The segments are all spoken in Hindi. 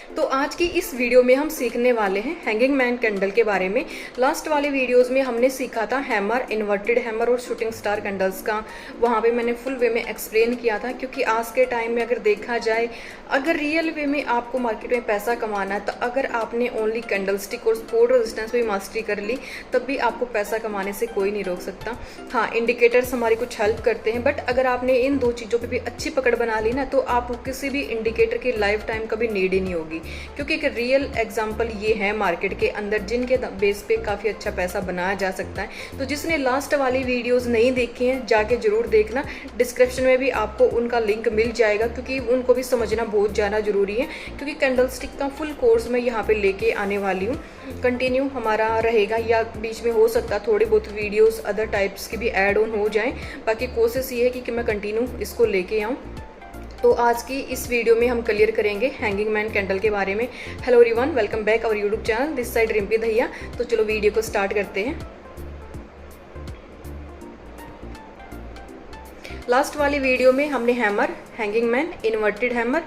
तो आज की इस वीडियो में हम सीखने वाले हैं हैंगिंग मैन कैंडल के बारे में। लास्ट वाले वीडियोस में हमने सीखा था हैमर, इन्वर्टेड हैमर और शूटिंग स्टार कैंडल्स का। वहाँ पे मैंने फुल वे में एक्सप्लेन किया था, क्योंकि आज के टाइम में अगर देखा जाए, अगर रियल वे में आपको मार्केट में पैसा कमाना है, तो अगर आपने ओनली कैंडल स्टिक और स्पोर्ट रेजिस्टेंस में मास्टरी कर ली, तब भी आपको पैसा कमाने से कोई नहीं रोक सकता। हाँ, इंडिकेटर्स हमारी कुछ हेल्प करते हैं, बट अगर आपने इन दो चीज़ों पर भी अच्छी पकड़ बना ली ना, तो आपको किसी भी इंडिकेटर की लाइफ टाइम कभी नीड ही नहीं होगी। क्योंकि एक रियल एग्जांपल ये है मार्केट के अंदर, जिनके बेस पे काफ़ी अच्छा पैसा बनाया जा सकता है। तो जिसने लास्ट वाली वीडियोस नहीं देखी हैं, जाके जरूर देखना। डिस्क्रिप्शन में भी आपको उनका लिंक मिल जाएगा, क्योंकि उनको भी समझना बहुत ज़्यादा ज़रूरी है। क्योंकि कैंडल स्टिक का फुल कोर्स मैं यहाँ पे लेके आने वाली हूँ। कंटिन्यू हमारा रहेगा, या बीच में हो सकता थोड़ी बहुत वीडियोज़ अदर टाइप्स की भी ऐड ऑन हो जाएँ। बाकी कोशिश ये है कि मैं कंटिन्यू इसको लेके आऊँ। तो आज की इस वीडियो में हम क्लियर करेंगे हैंगिंग मैन कैंडल के बारे में। Hello everyone, welcome back our YouTube channel, this side Rimpy Dahiya. तो चलो वीडियो को स्टार्ट करते हैं। लास्ट वाली वीडियो में हमने hammer, hanging man, inverted hammer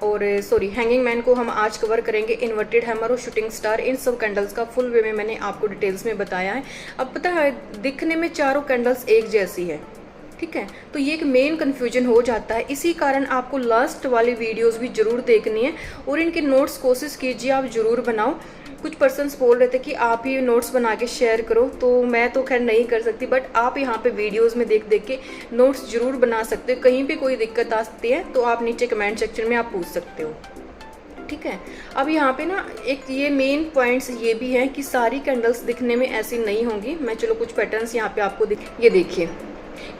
और हैंगिंग मैन को हम आज कवर करेंगे। इन्वर्टेड हैमर और शूटिंग स्टार, इन सब कैंडल्स का फुल वे में मैंने आपको डिटेल्स में बताया है। अब पता है, दिखने में चारों कैंडल्स एक जैसी है, ठीक है, तो ये एक मेन कंफ्यूजन हो जाता है। इसी कारण आपको लास्ट वाली वीडियोस भी जरूर देखनी है और इनके नोट्स कोशिश कीजिए आप जरूर बनाओ। कुछ पर्सन्स बोल रहे थे कि आप ही नोट्स बना के शेयर करो, तो मैं तो खैर नहीं कर सकती, बट आप यहाँ पे वीडियोस में देख देख के नोट्स जरूर बना सकते हो। कहीं पे कोई दिक्कत आती है तो आप नीचे कमेंट सेक्शन में आप पूछ सकते हो, ठीक है। अब यहाँ पे ना एक ये मेन पॉइंट्स ये भी हैं कि सारी कैंडल्स दिखने में ऐसी नहीं होंगी। मैं चलो कुछ पैटर्न्स यहाँ पे आपको ये देखिए,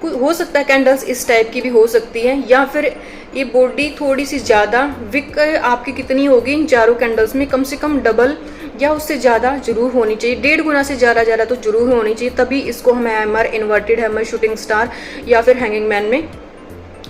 हो सकता है कैंडल्स इस टाइप की भी हो सकती है, या फिर ये बॉडी थोड़ी सी ज़्यादा विक आपकी कितनी होगी इन चारों कैंडल्स में, कम से कम डबल या उससे ज़्यादा जरूर होनी चाहिए। 1.5 गुना से ज़्यादा तो जरूर होनी चाहिए, तभी इसको हम hammer, inverted hammer, shooting star या फिर हैंगिंग मैन में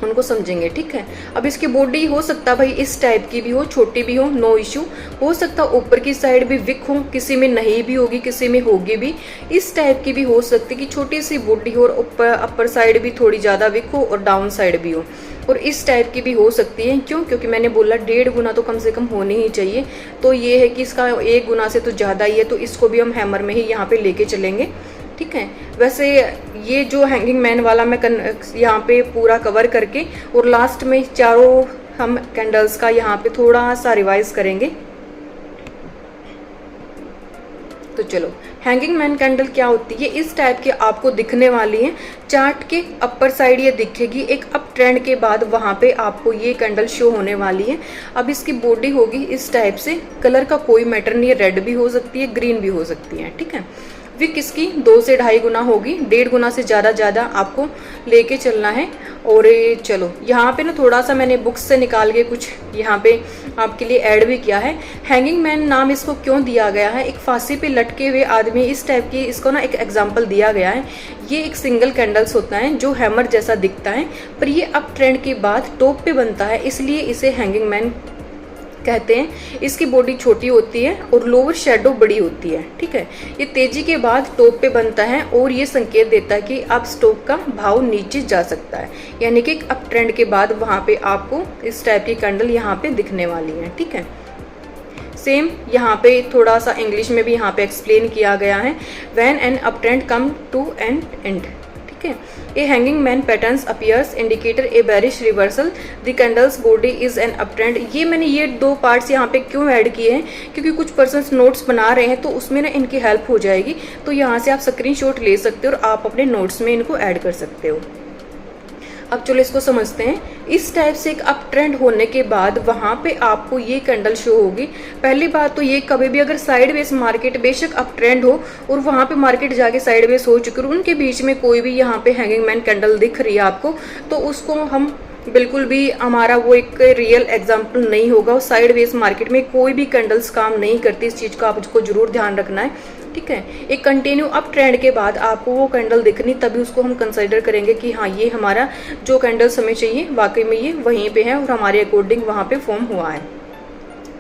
उनको समझेंगे, ठीक है। अब इसकी बॉडी हो सकता है भाई इस टाइप की भी हो, छोटी भी हो, नो इशू। हो सकता है ऊपर की साइड भी विक हो, किसी में नहीं भी होगी, किसी में होगी भी। इस टाइप की भी हो सकती है कि छोटी सी बॉडी हो और ऊपर अपर साइड भी थोड़ी ज़्यादा विक हो और डाउन साइड भी हो। और इस टाइप की भी हो सकती है। क्यों? क्योंकि मैंने बोला 1.5 गुना तो कम से कम होनी ही चाहिए। तो ये है कि इसका 1 गुना से तो ज़्यादा ही है, तो इसको भी हम हैमर में ही यहाँ पे लेके चलेंगे, ठीक है। वैसे ये जो हैंगिंग मैन वाला मैं यहाँ पे पूरा कवर करके और लास्ट में चारों हम कैंडल्स का यहाँ पे थोड़ा सा रिवाइज करेंगे। तो चलो, हैंगिंग मैन कैंडल क्या होती है? इस टाइप की आपको दिखने वाली है। चार्ट के अपर साइड ये दिखेगी, एक अप ट्रेंड के बाद वहाँ पे आपको ये कैंडल शो होने वाली है। अब इसकी बॉडी होगी इस टाइप से, कलर का कोई मैटर नहीं है, रेड भी हो सकती है, ग्रीन भी हो सकती है, ठीक है। विक इसकी 2 से 2.5 गुना होगी, 1.5 गुना से ज़्यादा आपको लेके चलना है। और चलो यहाँ पे ना थोड़ा सा मैंने बुक्स से निकाल के कुछ यहाँ पे आपके लिए ऐड भी किया है। हैंगिंग मैन नाम इसको क्यों दिया गया है? एक फांसी पे लटके हुए आदमी, इस टाइप की इसको ना एक एग्जाम्पल दिया गया है। ये एक सिंगल कैंडल्स होता है जो हैमर जैसा दिखता है, पर ये अप ट्रेंड के बाद टॉप पे बनता है, इसलिए इसे हैंगिंग मैन कहते हैं। इसकी बॉडी छोटी होती है और लोअर शेडो बड़ी होती है, ठीक है। ये तेजी के बाद टॉप पे बनता है और ये संकेत देता है कि अब स्टॉक का भाव नीचे जा सकता है, यानी कि अप ट्रेंड के बाद वहाँ पे आपको इस टाइप की कैंडल यहाँ पे दिखने वाली है, ठीक है। सेम यहाँ पे थोड़ा सा इंग्लिश में भी यहाँ पे एक्सप्लेन किया गया है। When an up trend come to an end, ठीक है। A hanging man patterns appears indicator a bearish reversal, the candles body is an up trend. ये मैंने ये 2 पार्ट्स यहाँ पे क्यों ऐड किए हैं? क्योंकि कुछ पर्सन्स नोट्स बना रहे हैं, तो उसमें ना इनकी हेल्प हो जाएगी। तो यहाँ से आप स्क्रीनशॉट ले सकते हो और आप अपने नोट्स में इनको ऐड कर सकते हो। अब चलो इसको समझते हैं। इस टाइप से एक अप ट्रेंड होने के बाद वहाँ पे आपको ये कैंडल शो होगी। पहली बात तो ये, कभी भी अगर साइड वेज मार्केट बेशक अप ट्रेंड हो और वहाँ पे मार्केट जाके साइड वेज हो चुकी है, उनके बीच में कोई भी यहाँ पे हैंगिंग मैन कैंडल दिख रही है आपको, तो उसको हम बिल्कुल भी, हमारा वो एक रियल एग्जाम्पल नहीं होगा। साइड वेज मार्केट में कोई भी कैंडल्स काम नहीं करती, इस चीज़ का आपको जरूर ध्यान रखना है, ठीक है। एक कंटिन्यू अप ट्रेंड के बाद आपको वो कैंडल दिखनी, तभी उसको हम कंसिडर करेंगे कि हाँ, ये हमारा जो कैंडल्स हमें चाहिए वाकई में ये वहीं पे है और हमारे अकॉर्डिंग वहाँ पे फॉर्म हुआ है,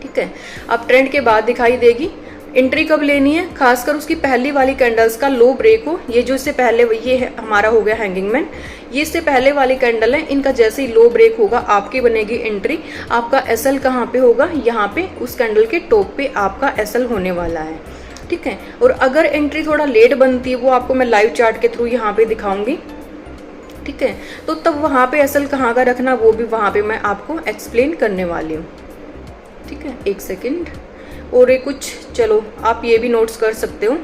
ठीक है। अप ट्रेंड के बाद दिखाई देगी। एंट्री कब लेनी है? खासकर उसकी पहली वाली कैंडल्स का लो ब्रेक हो। ये जो इससे पहले ये हमारा हो गया हैंगिंग मैन, ये इससे पहले वाली कैंडल है, इनका जैसे ही लो ब्रेक होगा आपकी बनेगी एंट्री। आपका एसएल कहाँ पे होगा, यहाँ पे उस कैंडल के टॉप पे आपका एसएल होने वाला है, ठीक है। और अगर एंट्री थोड़ा लेट बनती है वो आपको मैं लाइव चार्ट के थ्रू यहाँ पे दिखाऊंगी, ठीक है। तो तब वहाँ पे एसएल कहाँ का रखना वो भी वहाँ पे मैं आपको एक्सप्लेन करने वाली हूँ, ठीक है। एक सेकेंड। और ये कुछ चलो आप ये भी नोट्स कर सकते हो।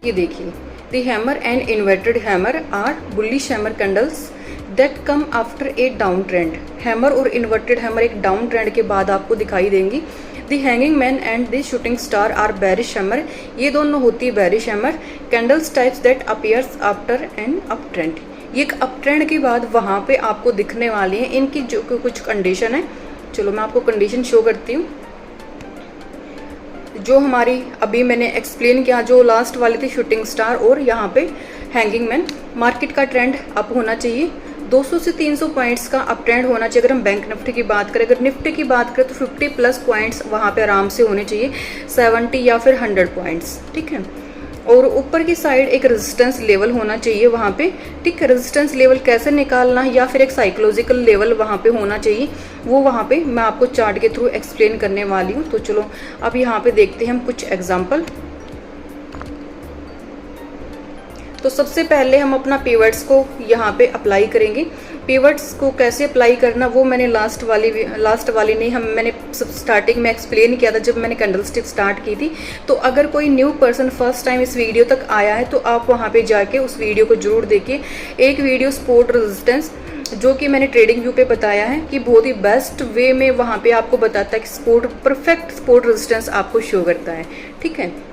ये देखिए, the hammer and inverted hammer are bullish hammer candles that come after a down trend. Hammer और इन्वर्टेड हैमर एक डाउन ट्रेंड के बाद आपको दिखाई देंगी। The hanging man and the shooting star are bearish hammer, ये दोनों होती है bearish hammer candles types that appears after an up trend. ये एक अप ट्रेंड के बाद वहाँ पे आपको दिखने वाली है। इनकी जो कुछ कंडीशन है, चलो मैं आपको कंडीशन शो करती हूँ। जो हमारी अभी मैंने एक्सप्लेन किया, जो लास्ट वाली थी शूटिंग स्टार और यहाँ पे हैंगिंग मैन, मार्केट का ट्रेंड अप होना चाहिए। 200 से 300 पॉइंट्स का अप ट्रेंड होना चाहिए। अगर हम बैंक निफ्टी की बात करें, अगर निफ्टी की बात करें तो 50 प्लस पॉइंट्स वहाँ पे आराम से होने चाहिए, 70 या फिर 100 पॉइंट्स, ठीक है। और ऊपर की साइड एक रेजिस्टेंस लेवल होना चाहिए वहाँ पे, ठीक है। रेजिस्टेंस लेवल कैसे निकालना है, या फिर एक साइकोलॉजिकल लेवल वहाँ पे होना चाहिए, वो वहाँ पे मैं आपको चार्ट के थ्रू एक्सप्लेन करने वाली हूँ। तो चलो अब यहाँ पे देखते हैं हम कुछ एग्जाम्पल। तो सबसे पहले हम अपना पिवट्स को यहाँ पे अप्लाई करेंगे। पिवट्स को कैसे अप्लाई करना वो मैंने लास्ट वाली नहीं, मैंने स्टार्टिंग में एक्सप्लेन किया था जब मैंने कैंडलस्टिक स्टार्ट की थी। तो अगर कोई न्यू पर्सन फर्स्ट टाइम इस वीडियो तक आया है तो आप वहाँ पे जाके उस वीडियो को जरूर देखिए। एक वीडियो सपोर्ट रेजिस्टेंस जो कि मैंने ट्रेडिंग व्यू पे बताया है कि बहुत ही बेस्ट वे में वहाँ पे आपको बताता है कि सपोर्ट, परफेक्ट सपोर्ट रेजिस्टेंस आपको शो करता है, ठीक है।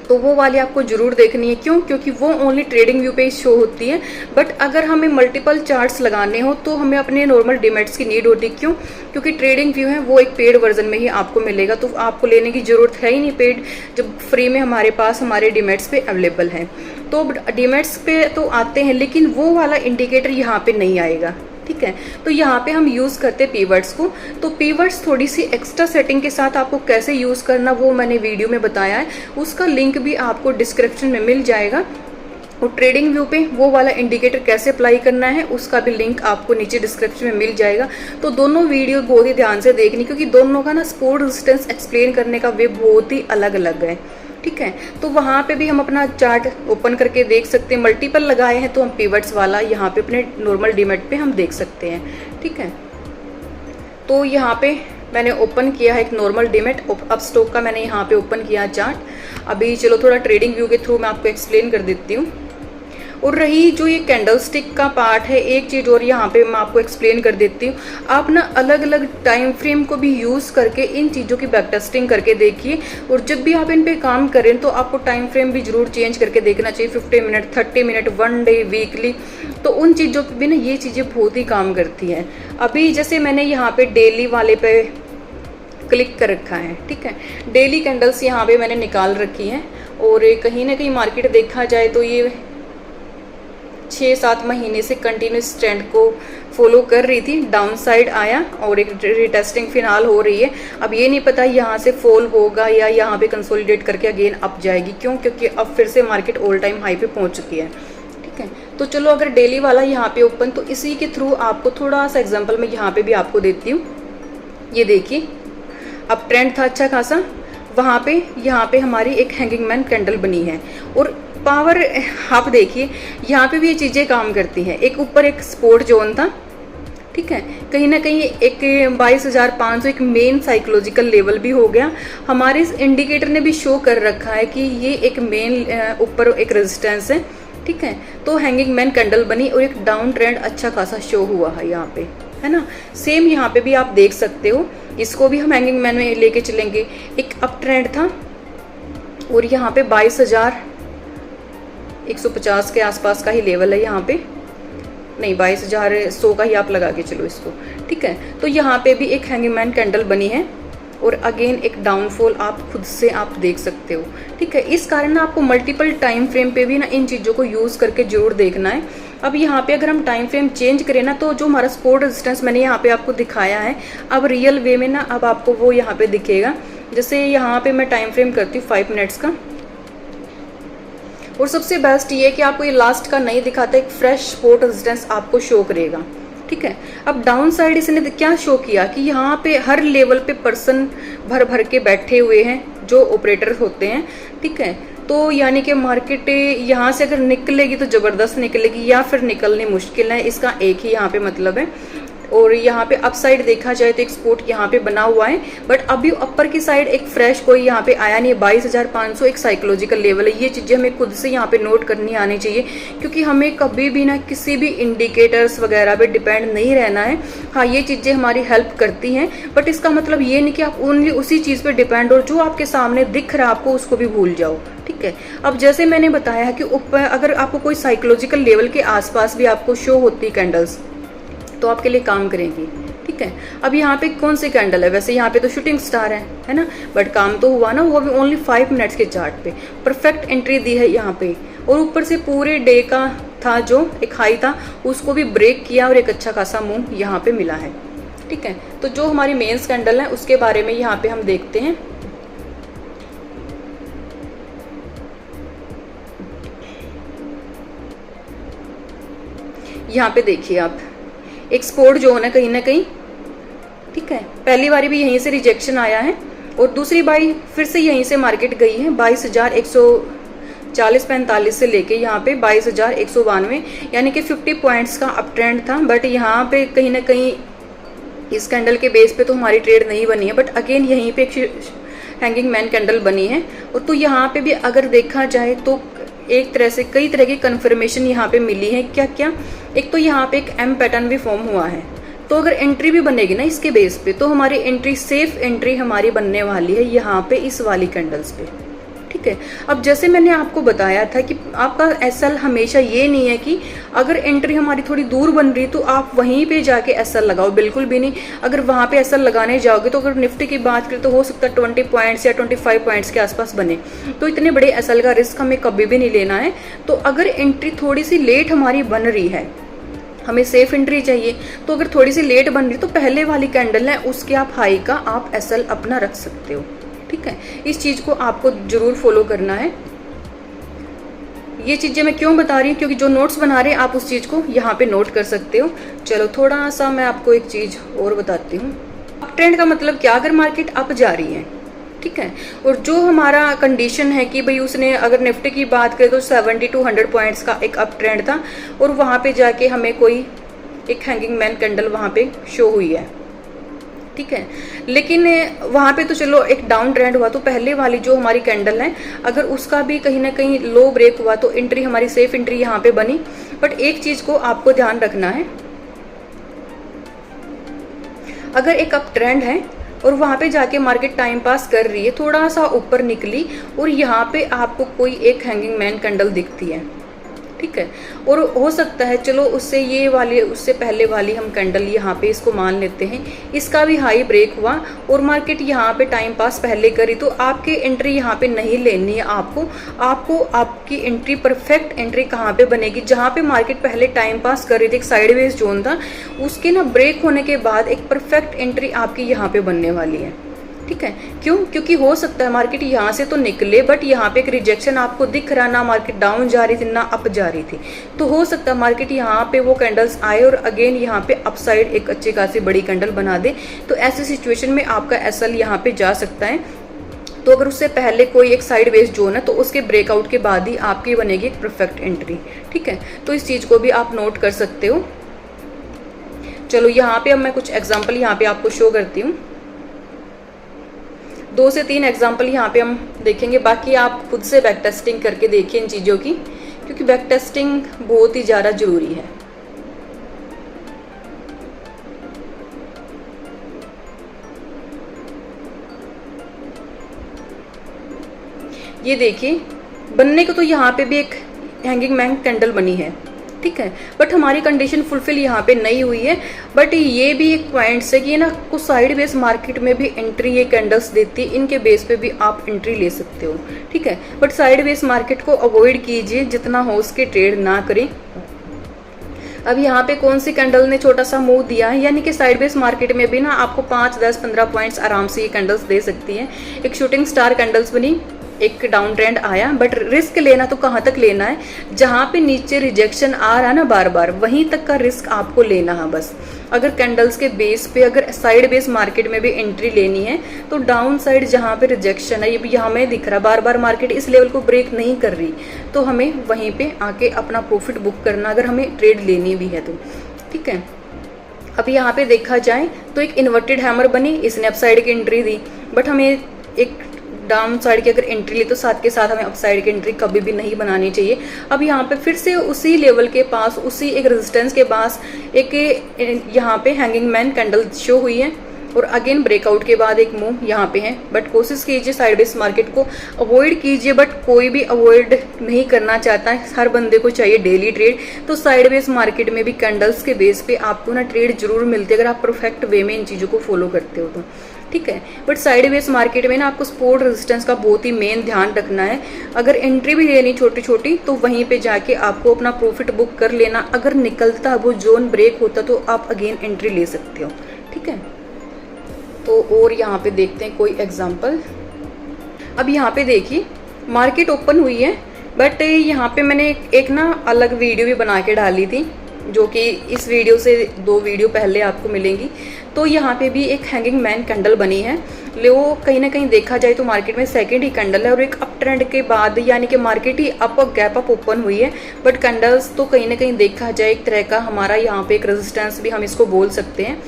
तो वो वाली आपको जरूर देखनी है। क्यों? क्योंकि वो ओनली ट्रेडिंग व्यू पे ही शो होती है। बट अगर हमें मल्टीपल चार्ट्स लगाने हो तो हमें अपने नॉर्मल डिमेट्स की नीड होती है। क्यों? क्योंकि ट्रेडिंग व्यू है वो एक पेड वर्जन में ही आपको मिलेगा, तो आपको लेने की जरूरत है ही नहीं पेड, जब फ्री में हमारे पास हमारे डिमेट्स पे अवेलेबल है। तो डिमेट्स पे तो आते हैं लेकिन वो वाला इंडिकेटर यहाँ पे नहीं आएगा, ठीक है। तो यहाँ पे हम यूज करते हैं पीवर्ड्स को। तो पीवर्ड्स थोड़ी सी एक्स्ट्रा सेटिंग के साथ आपको कैसे यूज करना वो मैंने वीडियो में बताया है, उसका लिंक भी आपको डिस्क्रिप्शन में मिल जाएगा। और ट्रेडिंग व्यू पे वो वाला इंडिकेटर कैसे अप्लाई करना है उसका भी लिंक आपको नीचे डिस्क्रिप्शन में मिल जाएगा। तो दोनों वीडियो बहुत ही ध्यान से देखनी, क्योंकि दोनों का ना सपोर्ट रेजिस्टेंस एक्सप्लेन करने का वे बहुत ही अलग अलग है, ठीक है। तो वहाँ पे भी हम अपना चार्ट ओपन करके देख सकते हैं। मल्टीपल लगाए हैं तो हम पिवट्स वाला यहाँ पे अपने नॉर्मल डीमेट पे हम देख सकते हैं, ठीक है। तो यहाँ पे मैंने ओपन किया है एक नॉर्मल डीमेट, अब स्टॉक का मैंने यहाँ पे ओपन किया चार्ट। अभी चलो थोड़ा ट्रेडिंग व्यू के थ्रू मैं आपको एक्सप्लेन कर देती हूँ। और रही जो ये कैंडलस्टिक का पार्ट है, एक चीज़ और यहाँ पे मैं आपको एक्सप्लेन कर देती हूँ। आप ना अलग अलग टाइम फ्रेम को भी यूज़ करके इन चीज़ों की बैक टेस्टिंग करके देखिए। और जब भी आप इन पे काम करें तो आपको टाइम फ्रेम भी जरूर चेंज करके देखना चाहिए, 50 मिनट, 30 मिनट, 1 डे, वीकली। तो उन चीज़ों पर भी ना ये चीज़ें बहुत ही काम करती हैं। अभी जैसे मैंने यहाँ पे डेली वाले पे क्लिक कर रखा है, ठीक है। डेली कैंडल्स यहाँ पे मैंने निकाल रखी हैं। और कहीं ना कहीं मार्केट देखा जाए तो ये 6-7 महीने से कंटिन्यूस ट्रेंड को फॉलो कर रही थी। डाउन साइड आया और एक रिटेस्टिंग फिलहाल हो रही है। अब ये नहीं पता यहाँ से फॉल होगा या यहाँ पे कंसोलिडेट करके अगेन अप जाएगी। क्यों? क्योंकि अब फिर से मार्केट ऑल टाइम हाई पे पहुंच चुकी है, ठीक है। तो चलो अगर डेली वाला यहाँ पे ओपन, तो इसी के थ्रू आपको थोड़ा सा एग्जाम्पल मैं यहाँ पे भी आपको देती हूँ। ये देखिए, अब ट्रेंड था अच्छा खासा, वहाँ पे यहाँ पे हमारी एक हैंगिंग मैन कैंडल बनी है। और पावर आप देखिए यहाँ पे भी ये चीज़ें काम करती हैं। एक ऊपर एक सपोर्ट जोन था, ठीक है। कहीं ना कहीं एक 22,500 एक मेन साइकोलॉजिकल लेवल भी हो गया। हमारे इस इंडिकेटर ने भी शो कर रखा है कि ये एक मेन ऊपर एक रेजिस्टेंस है, ठीक है। तो हैंगिंग मैन कैंडल बनी और एक डाउन ट्रेंड अच्छा खासा शो हुआ है यहाँ पे, है ना। सेम यहाँ पे भी आप देख सकते हो, इसको भी हम हैंगिंग मैन में लेके चलेंगे। एक अप ट्रेंड था और यहाँ पे 22,150 के आसपास का ही लेवल है यहाँ पे, नहीं 22,100 का ही आप लगा के चलो इसको, ठीक है। तो यहाँ पे भी एक हैंगिंग मैन कैंडल बनी है और अगेन एक डाउनफॉल आप खुद से आप देख सकते हो, ठीक है। इस कारण ना आपको मल्टीपल टाइम फ्रेम पे भी ना इन चीज़ों को यूज़ करके जरूर देखना है। अब यहाँ पे अगर हम टाइम फ्रेम चेंज करें ना, तो जो हमारा सपोर्ट रेजिस्टेंस मैंने यहाँ पे आपको दिखाया है, अब रियल वे में ना अब आपको वो यहाँ पे दिखेगा। जैसे यहाँ पे मैं टाइम फ्रेम करती हूँ 5 मिनट्स का, और सबसे बेस्ट ये है कि आपको ये लास्ट का नहीं दिखाता, एक फ्रेश सपोर्ट रेजिस्टेंस आपको शो करेगा। ठीक है, अब डाउन साइड इसने क्या शो किया कि यहाँ पे हर लेवल पे पर्सन भर भर के बैठे हुए हैं जो ऑपरेटर होते हैं। ठीक है, तो यानी कि मार्केट यहाँ से अगर निकलेगी तो ज़बरदस्त निकलेगी या फिर निकलनी मुश्किल है, इसका एक ही यहाँ पे मतलब है। और यहाँ पे अप साइड देखा जाए तो एक सपोर्ट यहाँ पे बना हुआ है, बट अभी अपर की साइड एक फ्रेश कोई यहाँ पे आया नहीं है। 22,500 एक साइकोलॉजिकल लेवल है। ये चीज़ें हमें खुद से यहाँ पे नोट करनी आनी चाहिए, क्योंकि हमें कभी भी ना किसी भी इंडिकेटर्स वगैरह पे डिपेंड नहीं रहना है। हाँ, ये चीज़ें हमारी हेल्प करती हैं, बट इसका मतलब ये नहीं कि आप ओनली उसी चीज़ पर डिपेंड हो जो आपके सामने दिख रहा है आपको उसको भी भूल जाओ। ठीक है, अब जैसे मैंने बताया कि ऊपर अगर आपको कोई साइकोलॉजिकल लेवल के आसपास भी आपको शो होती कैंडल्स तो आपके लिए काम करेंगी। ठीक है, अब यहाँ पे कौन सी कैंडल है, वैसे यहाँ पे तो शूटिंग स्टार है ना, बट काम तो हुआ ना, वो भी ओनली 5 मिनट्स के चार्ट पे परफेक्ट एंट्री दी है यहाँ पे। और ऊपर से पूरे डे का था जो एक हाई था उसको भी ब्रेक किया और एक अच्छा खासा मूव यहाँ पे मिला है। ठीक है, तो जो हमारी मेंस कैंडल है उसके बारे में यहाँ पे हम देखते हैं। यहाँ पे देखिए आप, एक सपोर्ट जोन है कहीं ना कहीं। ठीक है, पहली बारी भी यहीं से रिजेक्शन आया है और दूसरी बारी फिर से यहीं से मार्केट गई है 22,140-45 से लेके यहाँ पे 22,192, यानी कि 50 पॉइंट्स का अप ट्रेंड था। बट यहाँ पे कहीं ना कहीं इस कैंडल के बेस पे तो हमारी ट्रेड नहीं बनी है, बट अगेन यहीं पे एक हैंगिंग मैन कैंडल बनी है। और तो यहाँ पे भी अगर देखा जाए तो एक तरह से कई तरह की कंफर्मेशन यहाँ पे मिली है। क्या क्या, एक तो यहाँ पे एक एम पैटर्न भी फॉर्म हुआ है, तो अगर एंट्री भी बनेगी ना इसके बेस पे तो हमारी एंट्री सेफ एंट्री हमारी बनने वाली है यहाँ पे इस वाली कैंडल्स पे। ठीक है, अब जैसे मैंने आपको बताया था कि आपका एसएल हमेशा ये नहीं है कि अगर एंट्री हमारी थोड़ी दूर बन रही तो आप वहीं पे जाके एसएल लगाओ, बिल्कुल भी नहीं। अगर वहां पे एसएल लगाने जाओगे तो अगर निफ्टी की बात करें तो हो सकता है 20 पॉइंट्स या 25 पॉइंट्स के आसपास बने, तो इतने बड़े एसएल का रिस्क हमें कभी भी नहीं लेना है। तो अगर एंट्री थोड़ी सी लेट हमारी बन रही है, हमें सेफ एंट्री चाहिए, तो अगर थोड़ी सी लेट बन रही तो पहले वाली कैंडल है उसके आप हाई का आप एसएल अपना रख सकते हो। ठीक है, इस चीज को आपको जरूर फॉलो करना है। ये चीजें मैं क्यों बता रही हूँ, क्योंकि जो नोट्स बना रहे हैं आप उस चीज को यहाँ पे नोट कर सकते हो। चलो थोड़ा सा मैं आपको एक चीज और बताती हूँ। अप ट्रेंड का मतलब क्या, अगर मार्केट अप जा रही है, ठीक है, और जो हमारा कंडीशन है कि भाई उसने अगर निफ्टी की बात करें तो 70 to 100 पॉइंट्स का एक अप ट्रेंड था और वहां पे जाके हमें कोई एक हैंगिंग मैन कैंडल वहां पे शो हुई है। ठीक है, लेकिन वहां पे तो चलो एक डाउन ट्रेंड हुआ, तो पहले वाली जो हमारी कैंडल है अगर उसका भी कहीं ना कहीं लो ब्रेक हुआ तो एंट्री हमारी सेफ एंट्री यहाँ पे बनी। बट एक चीज को आपको ध्यान रखना है, अगर एक अप ट्रेंड है और वहां पे जाके मार्केट टाइम पास कर रही है, थोड़ा सा ऊपर निकली और यहाँ पे आपको कोई एक हैंगिंग मैन कैंडल दिखती है, ठीक है, और हो सकता है चलो उससे ये वाली उससे पहले वाली हम कैंडल यहाँ पे इसको मान लेते हैं, इसका भी हाई ब्रेक हुआ और मार्केट यहाँ पे टाइम पास पहले करी, तो आपकी एंट्री यहाँ पे नहीं लेनी है। आपको आपकी एंट्री परफेक्ट एंट्री कहाँ पे बनेगी, जहाँ पे मार्केट पहले टाइम पास कर रही थी, एक साइडवेज जोन था, उसके ना ब्रेक होने के बाद एक परफेक्ट एंट्री आपकी यहाँ पे बनने वाली है। ठीक है, क्यों, क्योंकि हो सकता है मार्केट यहाँ से तो निकले बट यहाँ पे एक रिजेक्शन आपको दिख रहा, ना मार्केट डाउन जा रही थी ना अप जा रही थी, तो हो सकता है मार्केट यहाँ पे वो कैंडल्स आए और अगेन यहाँ पे अपसाइड एक अच्छी खासी बड़ी कैंडल बना दे, तो ऐसी सिचुएशन में आपका एसएल यहाँ पे जा सकता है। तो अगर उससे पहले कोई एक साइडवेज जोन है तो उसके ब्रेकआउट के बाद ही आपकी बनेगी एक परफेक्ट एंट्री। ठीक है, तो इस चीज को भी आप नोट कर सकते हो। चलो यहाँ पे अब मैं कुछ एग्जाम्पल यहाँ पे आपको शो करती हूँ, 2 से 3 एग्जाम्पल यहाँ पे हम देखेंगे, बाकी आप खुद से बैक टेस्टिंग करके देखिए इन चीज़ों की, क्योंकि बैक टेस्टिंग बहुत ही ज़्यादा ज़रूरी है। ये देखिए, बनने को तो यहाँ पे भी एक हैंगिंग मैन कैंडल बनी है, ठीक है, बट हमारी कंडीशन फुलफिल यहाँ पे नहीं हुई है। बट ये भी एक पॉइंट है कि ना कुछ साइड बेस मार्केट में भी एंट्री ये कैंडल्स देती है, इनके बेस पे भी आप एंट्री ले सकते हो। ठीक है, बट साइड बेस मार्केट को अवॉइड कीजिए, जितना हो उसके ट्रेड ना करें। अब यहाँ पे कौन सी कैंडल ने छोटा सा मूव दिया है, यानी कि साइड बेस मार्केट में भी ना आपको 5, 10, 15 पॉइंट्स आराम से ये कैंडल्स दे सकती है। एक शूटिंग स्टार कैंडल्स बनी एक डाउन ट्रेंड आया, बट रिस्क लेना तो कहाँ तक लेना है, जहाँ पे नीचे रिजेक्शन आ रहा है ना बार बार, वहीं तक का रिस्क आपको लेना है बस। अगर कैंडल्स के बेस पे अगर साइड बेस मार्केट में भी एंट्री लेनी है तो डाउन साइड जहाँ पे रिजेक्शन है, ये भी यहाँ में दिख रहा है बार बार मार्केट इस लेवल को ब्रेक नहीं कर रही, तो हमें वहीं पे आके अपना प्रॉफिट बुक करना, अगर हमें ट्रेड लेनी भी है तो। ठीक है, अब यहाँ पे देखा जाए तो एक इन्वर्टेड हैमर बनी, इसने अपसाइड की एंट्री दी, बट हमें एक डाउन साइड की अगर एंट्री ली तो साथ के साथ हमें अपसाइड की एंट्री कभी भी नहीं बनानी चाहिए। अब यहाँ पे फिर से उसी लेवल के पास, उसी एक रेजिस्टेंस के पास एक यहाँ पे हैंगिंग मैन कैंडल शो हुई है, और अगेन ब्रेकआउट के बाद एक मूव यहाँ पे है। बट कोशिश कीजिए साइड बेस मार्केट को अवॉइड कीजिए, बट कोई भी अवॉइड नहीं करना चाहता है, हर बंदे को चाहिए डेली ट्रेड। तो साइड बेस मार्केट में भी कैंडल्स के बेस पे आपको ना ट्रेड जरूर मिलती है, अगर आप परफेक्ट वे में इन चीज़ों को फॉलो करते हो तो। ठीक है, बट साइड बेस मार्केट में ना आपको सपोर्ट रेजिस्टेंस का बहुत ही मेन ध्यान रखना है। अगर एंट्री भी लेनी छोटी छोटी तो वहीं पे जाके आपको अपना प्रॉफिट बुक कर लेना, अगर निकलता वो जोन ब्रेक होता तो आप अगेन एंट्री ले सकते हो। ठीक है, तो और यहाँ पे देखते हैं कोई एग्जांपल। अब यहाँ पे देखिए मार्केट ओपन हुई है, बट यहाँ पे मैंने एक ना अलग वीडियो भी बना के डाली थी, जो कि इस वीडियो से 2 वीडियो पहले आपको मिलेंगी। तो यहाँ पे भी एक हैंगिंग मैन कैंडल बनी है, वो कहीं ना कहीं देखा जाए तो मार्केट में सेकंड ही कैंडल है, और एक अप ट्रेंड के बाद यानी कि मार्केट ही अप गैप अप ओपन हुई है, बट कैंडल्स तो कहीं ना कहीं देखा जाए एक तरह का हमारा यहाँ पे एक रेजिस्टेंस भी हम इसको बोल सकते हैं।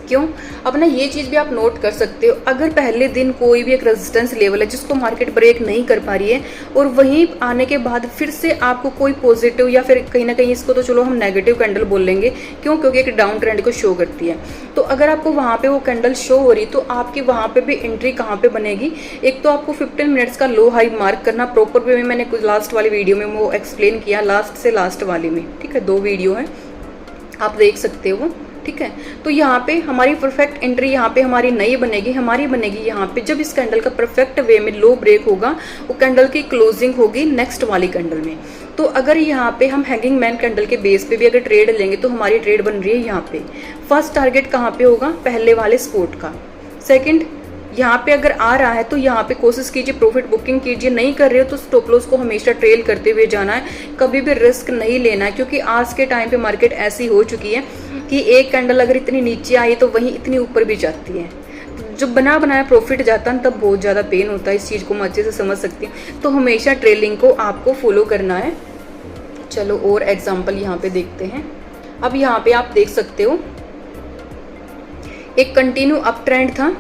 क्यों, अब ना ये चीज़ भी आप नोट कर सकते हो, अगर पहले दिन कोई भी एक रेजिस्टेंस लेवल है जिसको मार्केट ब्रेक नहीं कर पा रही है, और वहीं आने के बाद फिर से आपको कोई पॉजिटिव या फिर कहीं ना कहीं इसको तो चलो हम नेगेटिव कैंडल बोल लेंगे, क्यों, क्योंकि एक डाउन ट्रेंड को शो करती है। तो अगर आपको वहाँ पे वो कैंडल शो हो रही तो आपकी वहाँ पे भी एंट्री कहाँ पे बनेगी, एक तो आपको 15 मिनट्स का लो हाई मार्क करना प्रॉपर वे में, मैंने कुछ लास्ट वाली वीडियो में वो एक्सप्लेन किया, लास्ट से लास्ट वाली में। ठीक है, 2 वीडियो है, आप देख सकते हो। ठीक है, तो यहाँ पे हमारी परफेक्ट एंट्री यहाँ पे हमारी नहीं बनेगी, हमारी बनेगी यहाँ पे जब इस कैंडल का परफेक्ट वे में लो ब्रेक होगा, वो कैंडल की क्लोजिंग होगी नेक्स्ट वाली कैंडल में। तो अगर यहाँ पे हम हैंगिंग मैन कैंडल के बेस पे भी अगर ट्रेड लेंगे तो हमारी ट्रेड बन रही है यहाँ पे। फर्स्ट टारगेट कहाँ पे होगा, पहले वाले सपोर्ट का। सेकेंड, यहाँ पे अगर आ रहा है तो यहाँ पे कोशिश कीजिए प्रॉफिट बुकिंग कीजिए, नहीं कर रहे हो तो स्टॉप लॉस को हमेशा ट्रेल करते हुए जाना है, कभी भी रिस्क नहीं लेना है, क्योंकि आज के टाइम पे मार्केट ऐसी हो चुकी है कि एक कैंडल अगर इतनी नीचे आई तो वहीं इतनी ऊपर भी जाती है, जब बना बनाया प्रॉफिट जाता है तब बहुत ज़्यादा पेन होता है। इस चीज़ को मैं अच्छे से समझ सकती हूँ, तो हमेशा ट्रेलिंग को आपको फॉलो करना है। चलो और एग्जाम्पल यहाँ पे देखते हैं। अब यहाँ पे आप देख सकते हो एक कंटिन्यू अप ट्रेंड था,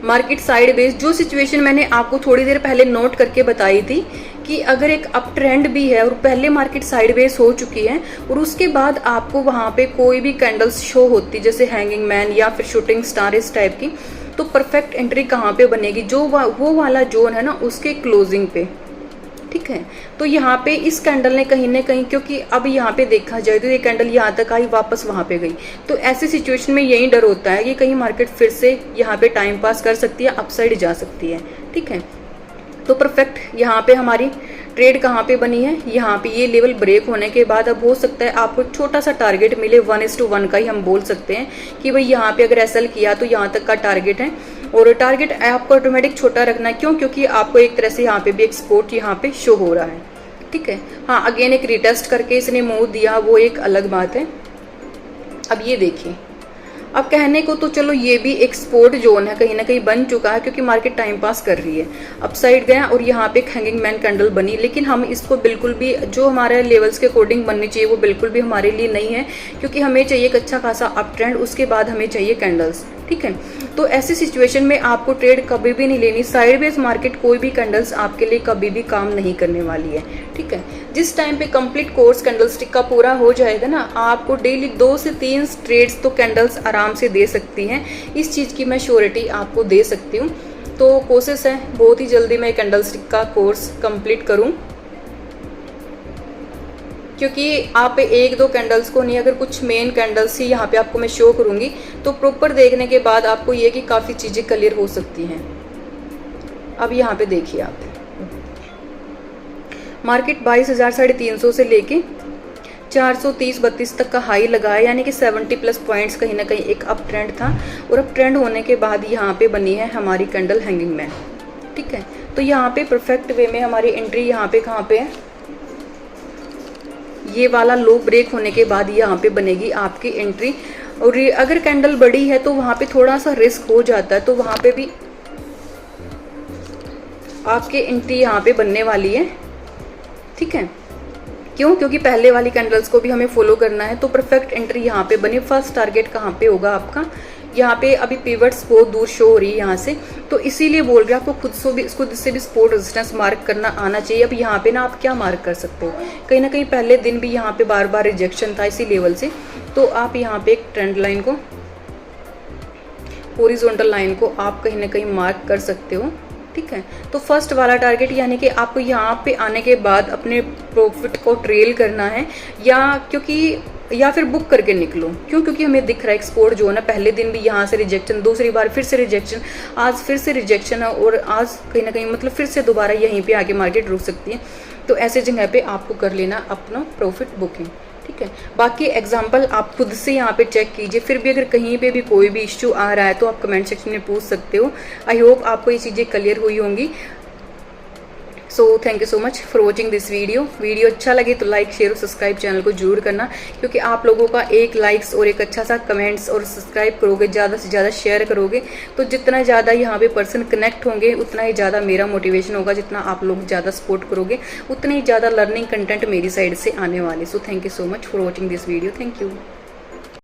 मार्केट साइड बेस, जो सिचुएशन मैंने आपको थोड़ी देर पहले नोट करके बताई थी कि अगर एक अप ट्रेंड भी है और पहले मार्केट साइड बेस हो चुकी है और उसके बाद आपको वहां पे कोई भी कैंडल्स शो होती जैसे हैंगिंग मैन या फिर शूटिंग स्टार इस टाइप की, तो परफेक्ट एंट्री कहाँ पे बनेगी, जो वो वाला जोन है ना उसके क्लोजिंग पे। ठीक है, तो यहाँ पे इस कैंडल ने कहीं ना कहीं, क्योंकि अब यहाँ पे देखा जाए तो ये कैंडल यहाँ तक आई वापस वहाँ पे गई, तो ऐसी सिचुएशन में यही डर होता है कि कहीं मार्केट फिर से यहाँ पे टाइम पास कर सकती है, अपसाइड जा सकती है। ठीक है, तो परफेक्ट यहाँ पे हमारी ट्रेड कहाँ पे बनी है, यहाँ पे ये लेवल ब्रेक होने के बाद अब हो सकता है आपको छोटा सा टारगेट मिले, 1:1 का ही हम बोल सकते हैं कि भाई यहाँ पे अगर एसएल किया तो यहाँ तक का टारगेट है, और टारगेट आपको ऑटोमेटिक छोटा रखना है। क्यों, क्योंकि आपको एक तरह से यहाँ पे भी एक सपोर्ट यहाँ पे शो हो रहा है। ठीक है, हाँ अगेन एक रिटेस्ट करके इसने मूव दिया, वो एक अलग बात है। अब ये देखिए, अब कहने को तो चलो ये भी एक सपोर्ट जोन है, कहीं ना कहीं बन चुका है, क्योंकि मार्केट टाइम पास कर रही है। अपसाइड गया और यहाँ पे एक हैंगिंग मैन कैंडल बनी, लेकिन हम इसको बिल्कुल भी जो हमारे लेवल्स के अकॉर्डिंग बननी चाहिए वो बिल्कुल भी हमारे लिए नहीं है, क्योंकि हमें चाहिए एक अच्छा खासा अप ट्रेंड, उसके बाद हमें चाहिए कैंडल्स। ठीक है, तो ऐसी सिचुएशन में आपको ट्रेड कभी भी नहीं लेनी, साइड बेस मार्केट कोई भी कैंडल्स आपके लिए कभी भी काम नहीं करने वाली है। ठीक है, जिस टाइम पे कंप्लीट कोर्स कैंडलस्टिक का पूरा हो जाएगा ना, आपको डेली 2 से 3 ट्रेड्स तो कैंडल्स आराम से दे सकती हैं, इस चीज़ की मैं श्योरिटी आपको दे सकती हूँ। तो कोशिश है बहुत ही जल्दी मैं कैंडलस्टिक का कोर्स कंप्लीट करूँ, क्योंकि आप 1-2 कैंडल्स को नहीं, अगर कुछ मेन कैंडल्स ही यहाँ पे आपको मैं शो करूँगी तो प्रॉपर देखने के बाद आपको ये कि काफ़ी चीज़ें क्लियर हो सकती हैं। अब यहाँ पे देखिए आप, मार्केट 22,350 से लेके 430-32 तक का हाई लगाया, यानी कि 70+ पॉइंट्स कहीं ना कहीं एक अप ट्रेंड था, और अप ट्रेंड होने के बाद यहाँ पे बनी है हमारी कैंडल हैंगिंग मैन। ठीक है, तो यहाँ पे परफेक्ट वे में हमारी एंट्री यहाँ पे कहाँ पे है, ये वाला लो ब्रेक होने के बाद यहाँ पे बनेगी आपकी एंट्री। और अगर कैंडल बड़ी है तो वहाँ पे थोड़ा सा रिस्क हो जाता है, तो वहाँ पे भी आपकी एंट्री यहाँ पे बनने वाली है, ठीक है। क्यों? क्योंकि पहले वाली कैंडल्स को भी हमें फॉलो करना है, तो परफेक्ट एंट्री यहाँ पे बने। फर्स्ट टारगेट कहाँ पे होगा आपका, यहाँ पे अभी पिवट्स बहुत दूर शो हो रही है यहाँ से, तो इसीलिए बोल रहे हैं आपको खुद से भी सपोर्ट रेजिस्टेंस मार्क करना आना चाहिए। अब यहाँ पे ना आप क्या मार्क कर सकते हो, कहीं ना कहीं पहले दिन भी यहाँ पे बार बार रिजेक्शन था इसी लेवल से, तो आप यहाँ पे एक ट्रेंड लाइन को, हॉरिजॉन्टल लाइन को आप कहीं ना कहीं मार्क कर सकते हो, ठीक है। तो फर्स्ट वाला टारगेट यानी कि आपको यहाँ पे आने के बाद अपने प्रॉफिट को ट्रेल करना है, या फिर बुक करके निकलो। क्यों? क्योंकि हमें दिख रहा है एक्सपोर्ट जो है ना, पहले दिन भी यहाँ से रिजेक्शन, दूसरी बार फिर से रिजेक्शन, आज फिर से रिजेक्शन है, और आज कहीं ना कहीं मतलब फिर से दोबारा यहीं पे आके मार्केट रुक सकती है। तो ऐसे जगह पे आपको कर लेना अपना प्रॉफिट बुकिंग, ठीक है। बाकी एग्जाम्पल आप खुद से यहाँ पे चेक कीजिए। फिर भी अगर कहीं पे भी कोई भी इश्यू आ रहा है तो आप कमेंट सेक्शन में पूछ सकते हो। आई होप आपको ये चीज़ें क्लियर हुई होंगी। So thank you so much for watching this video अच्छा लगे तो लाइक शेयर और सब्सक्राइब चैनल को जरूर करना, क्योंकि आप लोगों का एक लाइक्स और एक अच्छा सा कमेंट्स और सब्सक्राइब करोगे, ज़्यादा से ज़्यादा शेयर करोगे, तो जितना ज़्यादा यहाँ पे पर्सन कनेक्ट होंगे उतना ही ज़्यादा मेरा मोटिवेशन होगा। जितना आप लोग ज़्यादा सपोर्ट करोगे उतनी ही ज़्यादा लर्निंग कंटेंट मेरी साइड से आने वाले। So thank you so much for watching this video. Thank you.